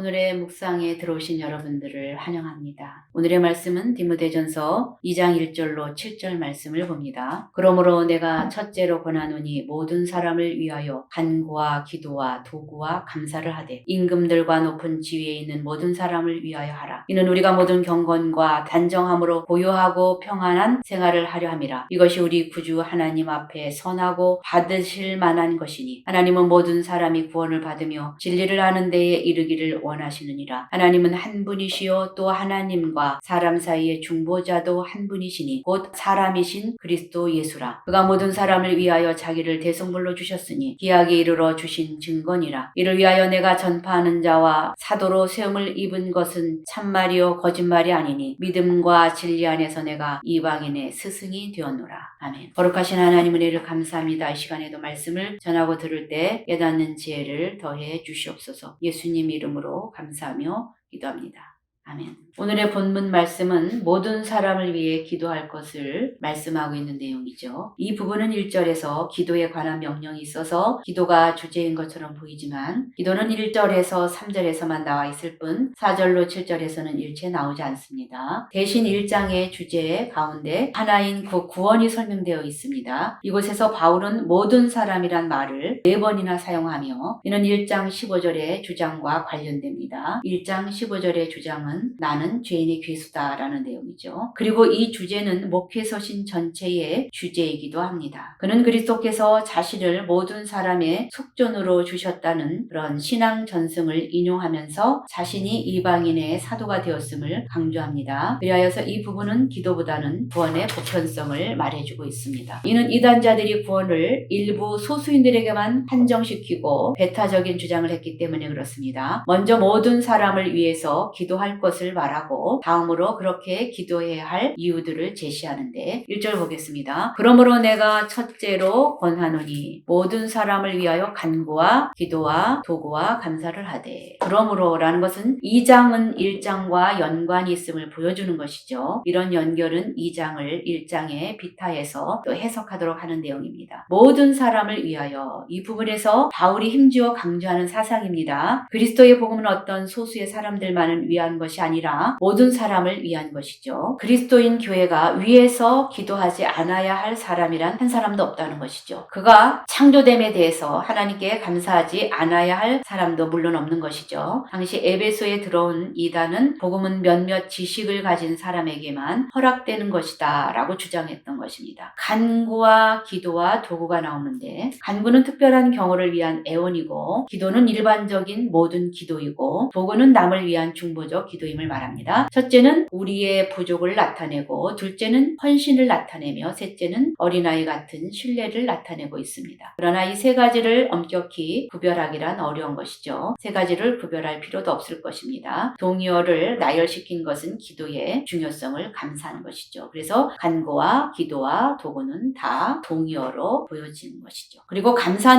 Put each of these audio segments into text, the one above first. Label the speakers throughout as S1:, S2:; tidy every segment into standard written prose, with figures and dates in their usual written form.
S1: 오늘의 묵상에 들어오신 여러분들을 환영합니다. 오늘의 말씀은 디모데전서 2장 1절로 7절 말씀을 봅니다. 그러므로 내가 첫째로 권하노니 모든 사람을 위하여 간구와 기도와 도구와 감사를 하되 임금들과 높은 지위에 있는 모든 사람을 위하여 하라. 이는 우리가 모든 경건과 단정함으로 고요하고 평안한 생활을 하려 함이라. 이것이 우리 구주 하나님 앞에 선하고 받으실 만한 것이니 하나님은 모든 사람이 구원을 받으며 진리를 아는 데에 이르기를 원하시느니라. 하나님은 한 분이시요 또 하나님과 사람 사이의 중보자도 한 분이시니 곧 사람이신 그리스도 예수라. 그가 모든 사람을 위하여 자기를 대성물로 주셨으니 기약에 이르러 주신 증거니라. 이를 위하여 내가 전파하는 자와 사도로 세움을 입은 것은 참말이요 거짓말이 아니니 믿음과 진리 안에서 내가 이방인의 스승이 되었노라. 아멘. 거룩하신 하나님 은혜를 감사합니다. 이 시간에도 말씀을 전하고 들을 때 깨닫는 지혜를 더해 주시옵소서. 예수님 이름으로 감사하며 기도합니다. 아멘. 오늘의 본문 말씀은 모든 사람을 위해 기도할 것을 말씀하고 있는 내용이죠. 이 부분은 1절에서 기도에 관한 명령이 있어서 기도가 주제인 것처럼 보이지만 기도는 1절에서 3절에서만 나와 있을 뿐 4절로 7절에서는 일체 나오지 않습니다. 대신 1장의 주제 가운데 하나인 그 구원이 설명되어 있습니다. 이곳에서 바울은 모든 사람이란 말을 4번이나 사용하며 이는 1장 15절의 주장과 관련됩니다. 1장 15절의 주장은 나는 죄인의 괴수다라는 내용이죠. 그리고 이 주제는 목회서신 전체의 주제이기도 합니다. 그는 그리스도께서 자신을 모든 사람의 속전으로 주셨다는 그런 신앙 전승을 인용하면서 자신이 이방인의 사도가 되었음을 강조합니다. 그리하여서 이 부분은 기도보다는 구원의 보편성을 말해주고 있습니다. 이는 이단자들이 구원을 일부 소수인들에게만 한정시키고 배타적인 주장을 했기 때문에 그렇습니다. 먼저 모든 사람을 위해서 기도할 것을 말하고 다음으로 그렇게 기도해야 할 이유들을 제시하는데 1절 보겠습니다. 그러므로 내가 첫째로 권하노니 모든 사람을 위하여 간구와 기도와 도구와 감사를 하되 그러므로 라는 것은 2장은 1장과 연관이 있음을 보여주는 것이죠. 이런 연결은 2장을 1장에 비타해서 또 해석하도록 하는 내용입니다. 모든 사람을 위하여 이 부분에서 바울이 힘주어 강조하는 사상입니다. 그리스도의 복음은 어떤 소수의 사람들만을 위한 것이 아니라 모든 사람을 위한 것이죠. 그리스도인 교회가 위에서 기도하지 않아야 할 사람이란 한 사람도 없다는 것이죠. 그가 창조됨에 대해서 하나님께 감사하지 않아야 할 사람도 물론 없는 것이죠. 당시 에베소에 들어온 이단은 복음은 몇몇 지식을 가진 사람에게만 허락되는 것이다 라고 주장했던 것입니다. 간구와 기도와 도구가 나오는데 간구는 특별한 경우를 위한 애원이고 기도는 일반적인 모든 기도이고 도구는 남을 위한 중보적 기도임을 말합니다. 첫째는 우리의 부족을 나타내고 둘째는 헌신을 나타내며 셋째는 어린아이 같은 신뢰를 나타내고 있습니다. 그러나 이 세 가지를 엄격히 구별하기란 어려운 것이죠. 세 가지를 구별할 필요도 없을 것입니다. 동의어를 나열시킨 것은 기도의 중요성을 감사하는 것이죠. 그래서 간구와 기도와 도구는 다 동의어로 보여지는 것이죠. 그리고 감사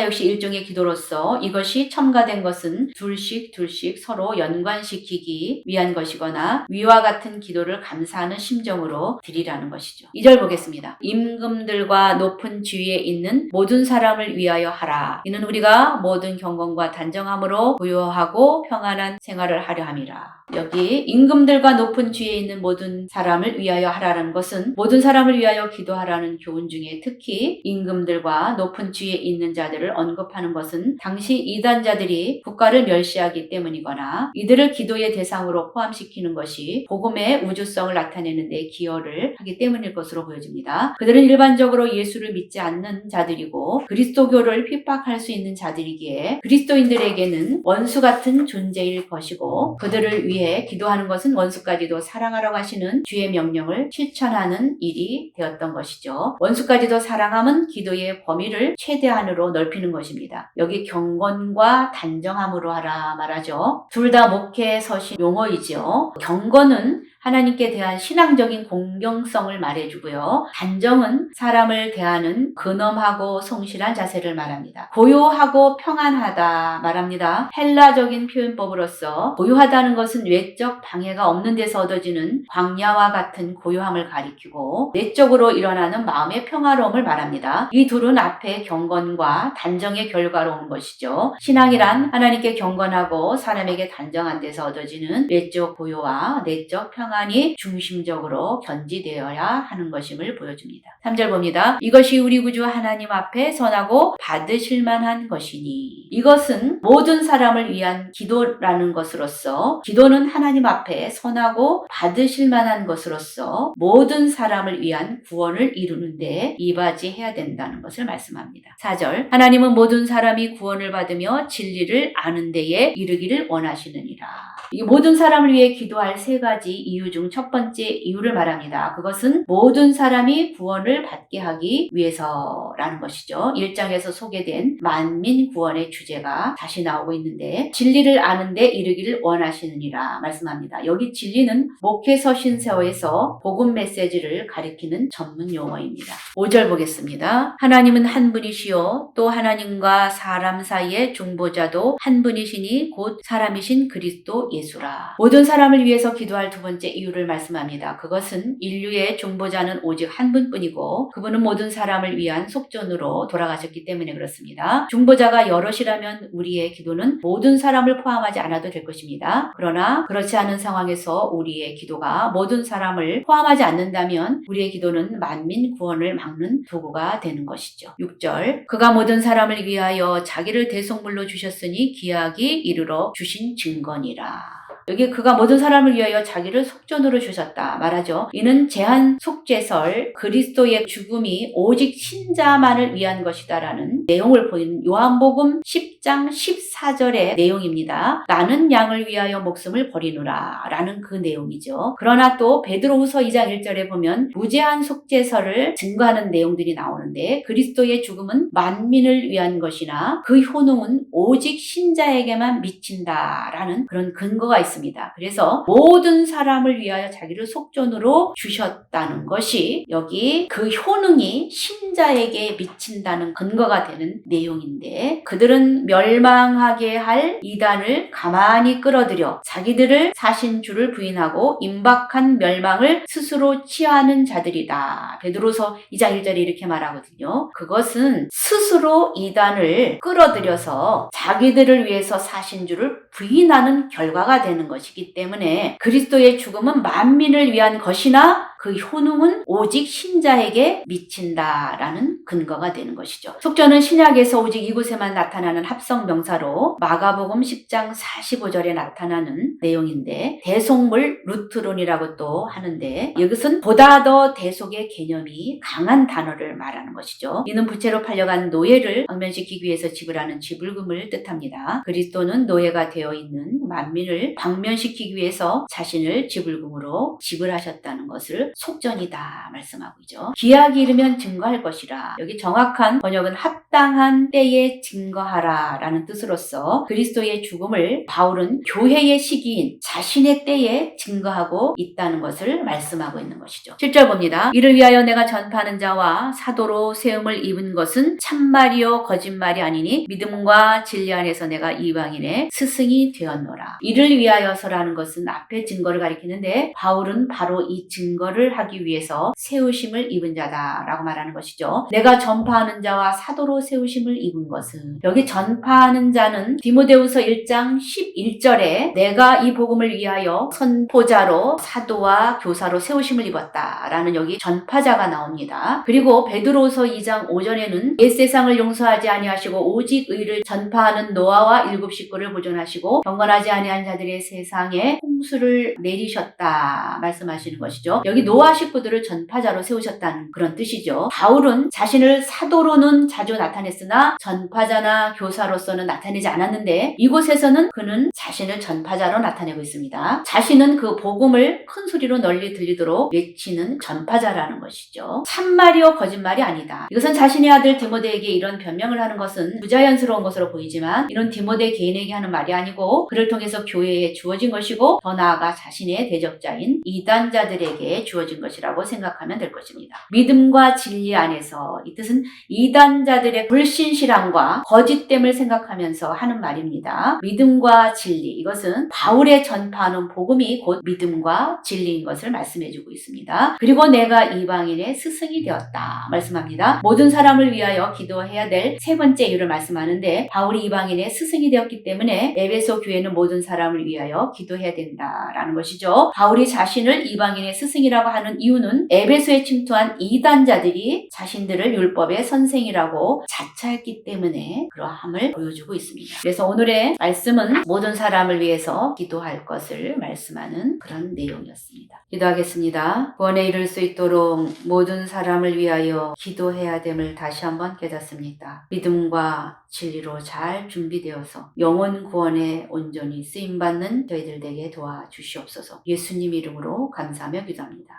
S1: 역시 일종의 기도로서 이것이 첨가된 것은 둘씩 서로 연관시키기 위한 것이거나 위와 같은 기도를 감사하는 심정으로 드리라는 것이죠. 2절 보겠습니다. 임금들과 높은 지위에 있는 모든 사람을 위하여 하라. 이는 우리가 모든 경건과 단정함으로 고요하고 평안한 생활을 하려 함이라. 여기 임금들과 높은 지위에 있는 모든 사람을 위하여 하라는 것은 모든 사람을 위하여 기도하라는 교훈 중에 특히 임금들과 높은 지위에 있는 자들을 언급하는 것은 당시 이단자들이 국가를 멸시하기 때문이거나 이들을 기도의 대상으로 포함시키는 것이 복음의 우주성을 나타내는 데 기여를 하기 때문일 것으로 보여집니다. 그들은 일반적으로 예수를 믿지 않는 자들이고 그리스도교를 핍박할 수 있는 자들이기에 그리스도인들에게는 원수 같은 존재일 것이고 그들을 위해 기도하는 것은 원수까지도 사랑하라고 하시는 주의 명령을 실천하는 일이 되었던 것이죠. 원수까지도 사랑함은 기도의 범위를 최대한으로 넓히는 것입니다. 여기 경건과 단정함으로 하라 말하죠. 둘 다 목회 서신 용어이죠. 경건은 하나님께 대한 신앙적인 공경성을 말해주고요. 단정은 사람을 대하는 근엄하고 성실한 자세를 말합니다. 고요하고 평안하다 말합니다. 헬라적인 표현법으로서 고요하다는 것은 외적 방해가 없는 데서 얻어지는 광야와 같은 고요함을 가리키고 내적으로 일어나는 마음의 평화로움을 말합니다. 이 둘은 앞에 경건과 단정의 결과로 오는 것이죠. 신앙이란 하나님께 경건하고 사람에게 단정한 데서 얻어지는 외적 고요와 내적 평안이 중심적으로 견지되어야 하는 것임을 보여줍니다. 3절 봅니다. 이것이 우리 구주 하나님 앞에 선하고 받으실 만한 것이니 이것은 모든 사람을 위한 기도라는 것으로서 기도는 하나님 앞에 선하고 받으실 만한 것으로서 모든 사람을 위한 구원을 이루는데 이바지해야 된다는 것을 말씀합니다. 4절 하나님은 모든 사람이 구원을 받으며 진리를 아는 데에 이르기를 원하시느니라. 이 모든 사람을 위해 기도할 세 가지 이유 중 첫 번째 이유를 말합니다. 그것은 모든 사람이 구원을 받게 하기 위해서라는 것이죠. 1장에서 소개된 만민 구원의 주제가 다시 나오고 있는데 진리를 아는 데 이르기를 원하시느니라 말씀합니다. 여기 진리는 목회서 신서에서 복음 메시지를 가리키는 전문 용어입니다. 5절 보겠습니다. 하나님은 한 분이시요 또 하나님과 사람 사이의 중보자도 한 분이시니 곧 사람이신 그리스도 예수라. 모든 사람을 위해서 기도할 두 번째 이유를 말씀합니다. 그것은 인류의 중보자는 오직 한 분뿐이고 그분은 모든 사람을 위한 속전으로 돌아가셨기 때문에 그렇습니다. 중보자가 여럿이라면 우리의 기도는 모든 사람을 포함하지 않아도 될 것입니다. 그러나 그렇지 않은 상황에서 우리의 기도가 모든 사람을 포함하지 않는다면 우리의 기도는 만민 구원을 막는 도구가 되는 것이죠. 6절 그가 모든 사람을 위하여 자기를 대속물로 주셨으니 기약이 이르러 주신 증거니라. 여기 그가 모든 사람을 위하여 자기를 속전으로 주셨다 말하죠. 이는 제한 속죄설 그리스도의 죽음이 오직 신자만을 위한 것이다라는 내용을 보이는 요한복음 10장 14절의 내용입니다. 나는 양을 위하여 목숨을 버리노라 라는 그 내용이죠. 그러나 또 베드로후서 2장 1절에 보면 무제한 속죄설을 증거하는 내용들이 나오는데 그리스도의 죽음은 만민을 위한 것이나 그 효능은 오직 신자에게만 미친다라는 그런 근거가 있습니다. 그래서 모든 사람을 위하여 자기를 속전으로 주셨다는 것이 여기 그 효능이 신자에게 미친다는 근거가 되는 내용인데 그들은 멸망하게 할 이단을 가만히 끌어들여 자기들을 사신 주를 부인하고 임박한 멸망을 스스로 취하는 자들이다. 베드로서 2장 1절에 이렇게 말하거든요. 그것은 스스로 이단을 끌어들여서 자기들을 위해서 사신 주를 부인하는 결과가 되는 것이기 때문에 그리스도의 죽음은 만민을 위한 것이나 그 효능은 오직 신자에게 미친다라는 근거가 되는 것이죠. 속전은 신약에서 오직 이곳에만 나타나는 합성 명사로 마가복음 10장 45절에 나타나는 내용인데 대속물 루트론이라고 또 하는데 이것은 보다 더 대속의 개념이 강한 단어를 말하는 것이죠. 이는 부채로 팔려간 노예를 방면시키기 위해서 지불하는 지불금을 뜻합니다. 그리스도는 노예가 되어 있는 만민을 방면시키기 위해서 자신을 지불금으로 지불하셨다는 것을 속전이다 말씀하고 있죠. 기약이 이르면 증거할 것이라. 여기 정확한 번역은 합당한 때에 증거하라 라는 뜻으로서 그리스도의 죽음을 바울은 교회의 시기인 자신의 때에 증거하고 있다는 것을 말씀하고 있는 것이죠. 7절 봅니다. 이를 위하여 내가 전파하는 자와 사도로 세움을 입은 것은 참말이요 거짓말이 아니니 믿음과 진리 안에서 내가 이방인의 스승이 되었노라. 이를 위하여서라는 것은 앞에 증거를 가리키는데 바울은 바로 이 증거를 하기 위해서 세우심을 입은 자다라고 말하는 것이죠. 내가 전파하는 자와 사도로 세우심을 입은 것은 여기 전파하는 자는 디모데후서 1장 11절에 내가 이 복음을 위하여 선포자로 사도와 교사로 세우심을 입었다라는 여기 전파자가 나옵니다. 그리고 베드로후서 2장 5절에는 옛 세상을 용서하지 아니하시고 오직 의를 전파하는 노아와 7 식구를 보존하시고 경건하지 아니한 자들의 세상에 홍수를 내리셨다 말씀하시는 것이죠. 여기 노아 식구들을 전파자로 세우셨다는 그런 뜻이죠. 바울은 자신을 사도로는 자주 나타냈으나 전파자나 교사로서는 나타내지 않았는데 이곳에서는 그는 자신을 전파자로 나타내고 있습니다. 자신은 그 복음을 큰 소리로 널리 들리도록 외치는 전파자라는 것이죠. 참말이요 거짓말이 아니다. 이것은 자신의 아들 디모데에게 이런 변명을 하는 것은 부자연스러운 것으로 보이지만 이런 디모데 개인에게 하는 말이 아니고 그를 통해서 교회에 주어진 것이고 더 더 나아가 자신의 대적자인 이단자들에게 주어진 것이라고 생각하면 될 것입니다. 믿음과 진리 안에서, 이 뜻은 이단자들의 불신실함과 거짓됨을 생각하면서 하는 말입니다. 믿음과 진리, 이것은 바울의 전파하는 복음이 곧 믿음과 진리인 것을 말씀해주고 있습니다. 그리고 내가 이방인의 스승이 되었다 말씀합니다. 모든 사람을 위하여 기도해야 될 세 번째 이유를 말씀하는데, 바울이 이방인의 스승이 되었기 때문에 에베소 교회는 모든 사람을 위하여 기도해야 된다라는 것이죠. 바울이 자신을 이방인의 스승이라고 하는 이유는 에베소에 침투한 이단자들이 자신들을 율법의 선생이라고 자처했기 때문에 그러함을 보여주고 있습니다. 그래서 오늘의 말씀은 모든 사람을 위해서 기도할 것을 말씀하는 그런 내용이었습니다. 기도하겠습니다. 구원에 이를 수 있도록 모든 사람을 위하여 기도해야 됨을 다시 한번 깨닫습니다. 믿음과 진리로 잘 준비되어서 영혼 구원에 온전히 쓰임받는 저희들 되게 도와주시옵소서. 예수님 이름으로 감사하며 기도합니다.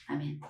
S1: 아멘.